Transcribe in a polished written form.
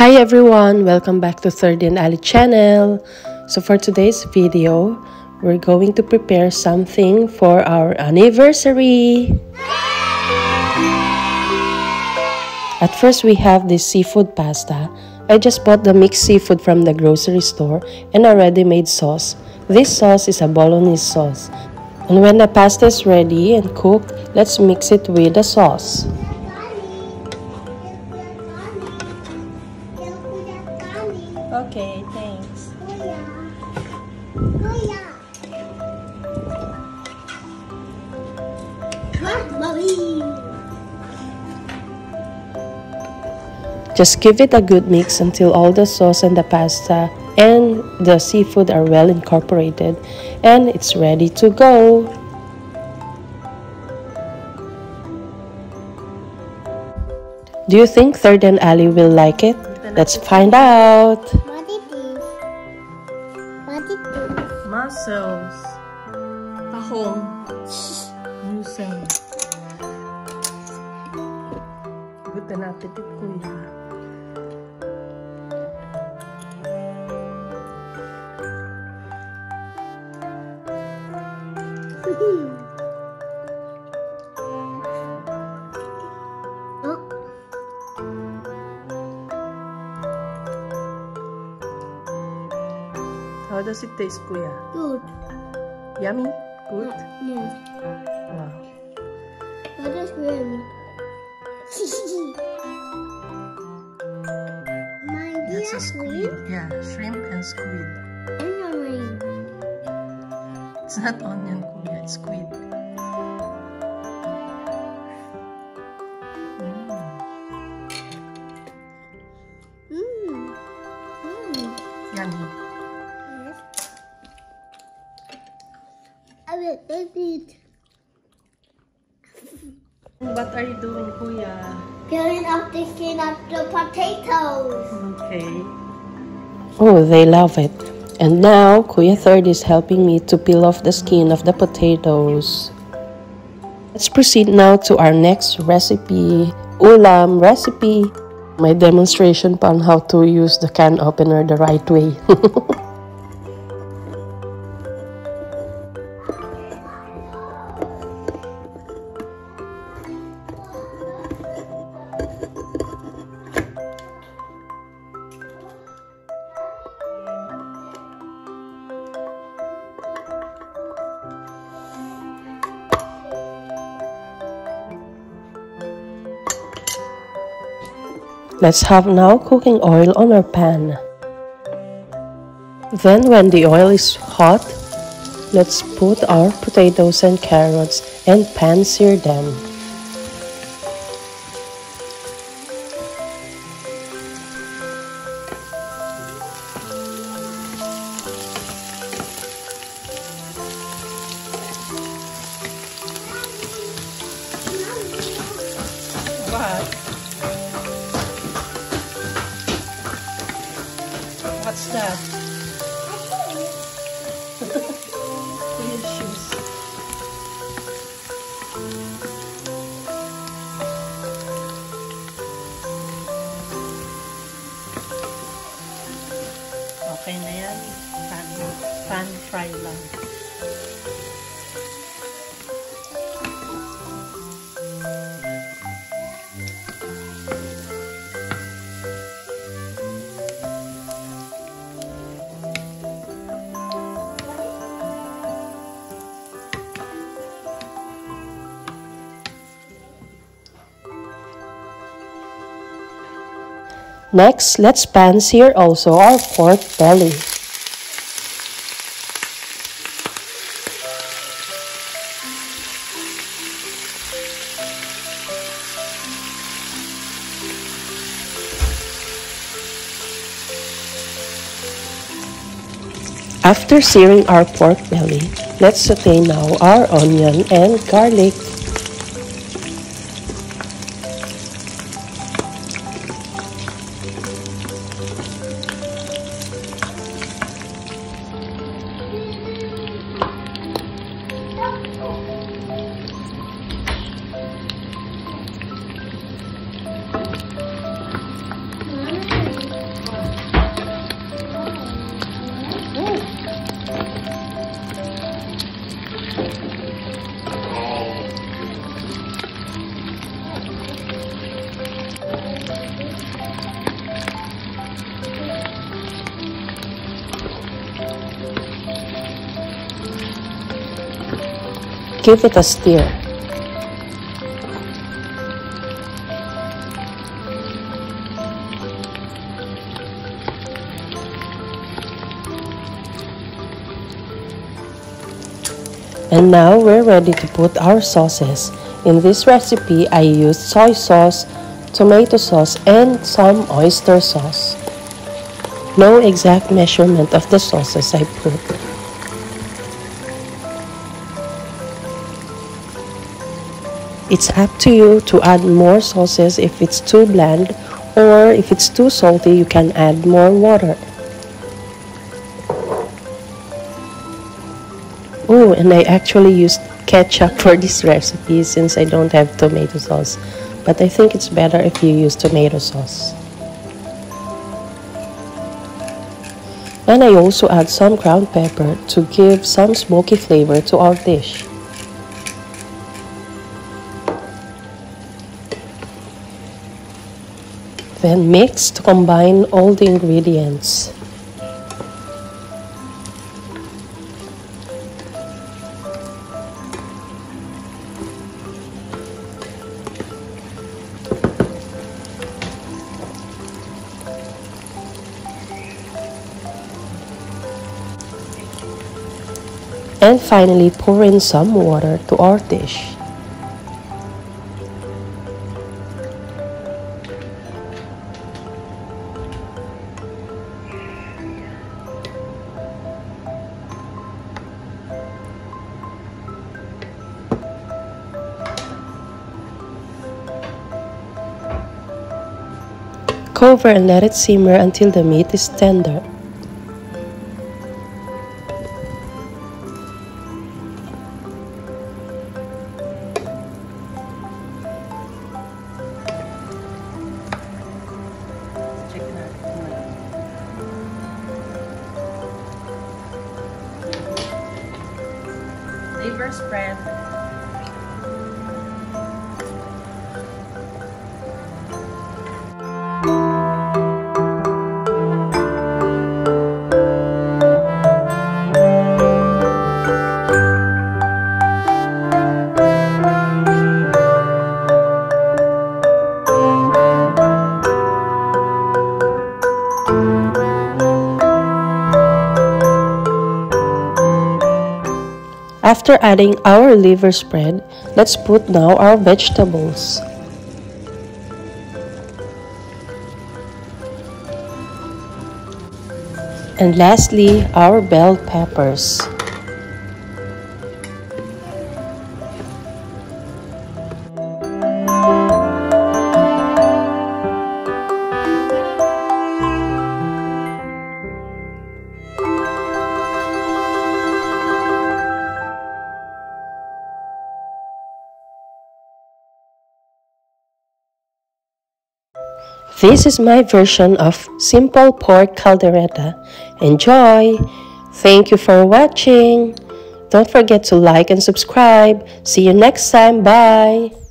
Hi everyone, welcome back to Thirdy&Alli channel. So for today's video, we're going to prepare something for our anniversary. At first, we have this seafood pasta. I just bought the mixed seafood from the grocery store and a ready-made sauce. This sauce is a bolognese sauce. And when the pasta is ready and cooked, let's mix it with the sauce. Okay, thanks. Just give it a good mix until all the sauce and the pasta and the seafood are well incorporated and it's ready to go. Do you think Thirdy&Alli will like it? Let's find out. What it is? What it is? Mussels. Tahong. Musang. Good na appetit, kuya. How does it taste, kuya? Good. Yummy? Good? Yes. Wow. What is really? My dear That's a squid. Yeah, shrimp and squid. onion. It's not onion, kuya. It's squid. Yummy. Yes. I will take it. What are you doing, kuya? Peeling off the skin of the potatoes. Okay. Oh, they love it. And now, Kuya Third is helping me to peel off the skin of the potatoes. Let's proceed now to our next recipe, ulam recipe. My demonstration on how to use the can opener the right way. Let's have now cooking oil on our pan. Then when the oil is hot, let's put our potatoes and carrots and pan-sear them. What? What's that? Kuya's shoes. Okay na yan. Pan fry lang. Next, let's pan-sear also our pork belly. After searing our pork belly, let's saute now our onion and garlic. give it a stir. And now we're ready to put our sauces. In this recipe, I used soy sauce, tomato sauce, and some oyster sauce. No exact measurement of the sauces I put. It's up to you to add more sauces if it's too bland, or if it's too salty, you can add more water. Oh, and I actually used ketchup for this recipe since I don't have tomato sauce. But I think it's better if you use tomato sauce. And I also add some ground pepper to give some smoky flavor to our dish. Then mix to combine all the ingredients. And finally, pour in some water to our dish. Cover and let it simmer until the meat is tender. Liver spread. After adding our liver spread, let's put now our vegetables. And lastly, our bell peppers. This is my version of simple pork caldereta. Enjoy! Thank you for watching! Don't forget to like and subscribe. See you next time. Bye!